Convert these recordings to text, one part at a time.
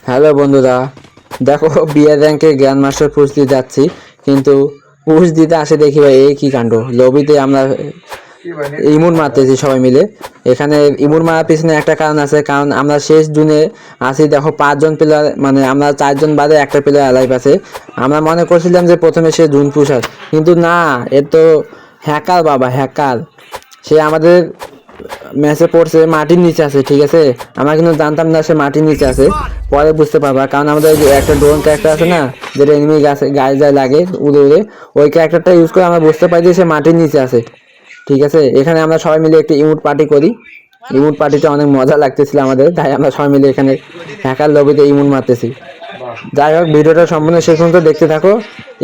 Hello বন্ধুরা, দেখো বিয়ার র্যাঙ্কে গ্র্যান্ড মাস্টার পুশ দিতে যাচ্ছি, কিন্তু পুশ দিতে আসে দেখি ভাই এই কি কাণ্ড। লবিতে আমরা ইমুন মারতেছি সবাই মিলে। এখানে ইমুন মারার পিছনে একটা কারণ আছে, কারণ আমরা শেষ জুনে আসি। দেখো 5জন প্লেয়ার, মানে আমরা 4জন বাদে একটা প্লেয়ার অ্যালাইভ আছে। আমরা মনে করছিলাম যে প্রথমে সে জুন পুষার, কিন্তু না, এ তো হ্যাকার বাবা, হ্যাকার। সে আমাদের ম্যাচে পড়ছে মাটির নিচে আছে, ঠিক আছে। আমরা কিন্তু জানতাম না সে মাটির নিচে আছে, পরে বুঝতে পারবা। কারণ আমাদের একটা ড্রোন ক্যারেক্টার আছে না, যেটা এনিমি গায়ে যায় লাগে উড়ে উড়ে, ওই ক্যারেক্টারটা ইউজ করে আমরা বুঝতে পারি যে সে মাটির নিচে আছে, ঠিক আছে। এখানে আমরা সবাই মিলে একটি ইমোট পার্টি করি। ইমোট পার্টিটা অনেক মজা লাগতেছিল আমাদের, তাই আমরা সবাই মিলে এখানে হ্যাকার লবিতে ইমোট মারতেছি। যাই হোক, ভিডিওটা সম্পূর্ণ শেষ পর্যন্ত দেখতে থাকো,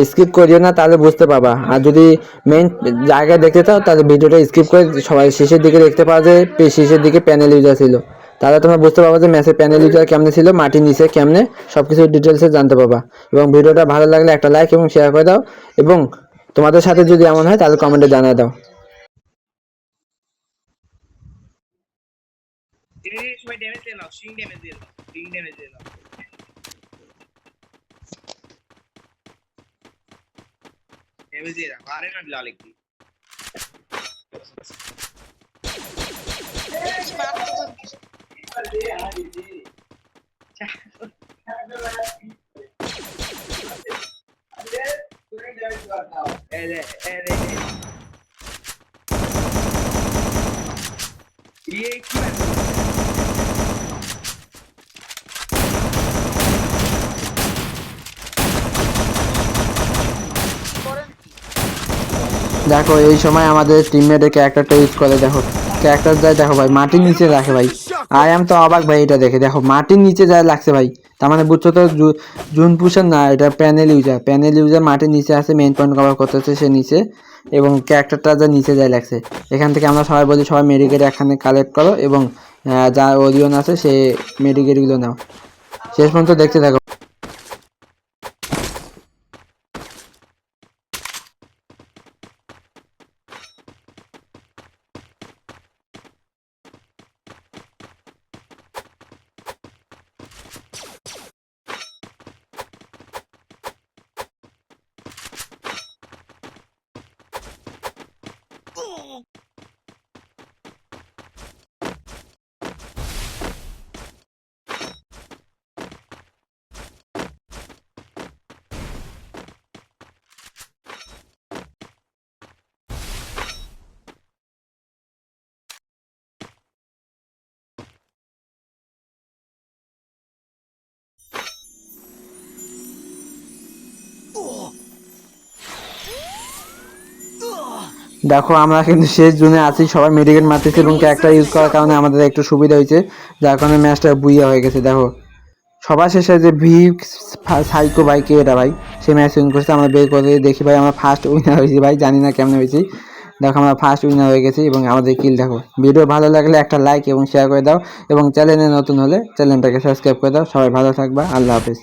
স্কিপ করিও না, তাহলে বুঝতে পারবা। আর যদি মেইন জায়গায় দেখতে চাও তাহলে ভিডিওটা স্কিপ করে সবাই শেষের দিকে দেখতে পাওয়া যে শেষের দিকে প্যানেল ইউজার ছিল, তাহলে তোমরা বুঝতে পারবা যে ম্যাচের প্যানেল ইউজার কেমনে ছিল, মাটির নিচে কেমনে, সব কিছু ডিটেলসে জানতে পারবা। এবং ভিডিওটা ভালো লাগলে একটা লাইক এবং শেয়ার করে দাও, এবং তোমাদের সাথে যদি এমন হয় তাহলে কমেন্টে জানিয়ে দাও। দেখো এই সময় আমাদের টিমমেটের ক্যারেক্টারটা ইউজ করে, দেখো ক্যারেক্টার যায়, দেখো ভাই মাটির নিচে রাখে ভাই। আই এম তো অবাক ভাই, এটা দেখে দেখো মাটির নিচে যায় লাগছে ভাই। তার মানে বুঝছো তো, জুন পুষার না, এটা প্যানেল ইউজার। প্যানেল ইউজার মাটির নিচে আছে, মেইন পয়েন্ট কভার করতেছে সে নিচে, এবং ক্যারেক্টারটা যা নিচে যায় লাগছে। এখান থেকে আমরা সবাই বলি, সবাই মেডিকেট এখানে কালেক্ট করো, এবং যা ওরিয়ন আছে সে মেডিকেটগুলো নাও। শেষ পর্যন্ত দেখতে থাকো। দেখো আমরা কিন্তু শেষ জোনে আছি, সবাই মেডিকেট মারতেছে, এবং ক্যারেক্টার ইউজ করার কারণে আমাদের একটু সুবিধা হয়েছে, যার কারণে ম্যাচটা বুইয়া হয়ে গেছে। দেখো সবার শেষে যে ভি সাইকো ভাই, কে এটা ভাই, সে ম্যাচ উইন করছে। আমরা বের করে দেখি ভাই, আমরা ফার্স্ট উইনার হয়েছি ভাই, জানি না কেমন হয়েছি। দেখো আমরা ফার্স্ট উইনার হয়ে গেছি, এবং আমাদের কিল দেখো। ভিডিও ভালো লাগলে একটা লাইক এবং শেয়ার করে দাও, এবং চ্যানেলে নতুন হলে চ্যানেলটাকে সাবস্ক্রাইব করে দাও। সবাই ভালো থাকবা, আল্লাহ হাফেজ।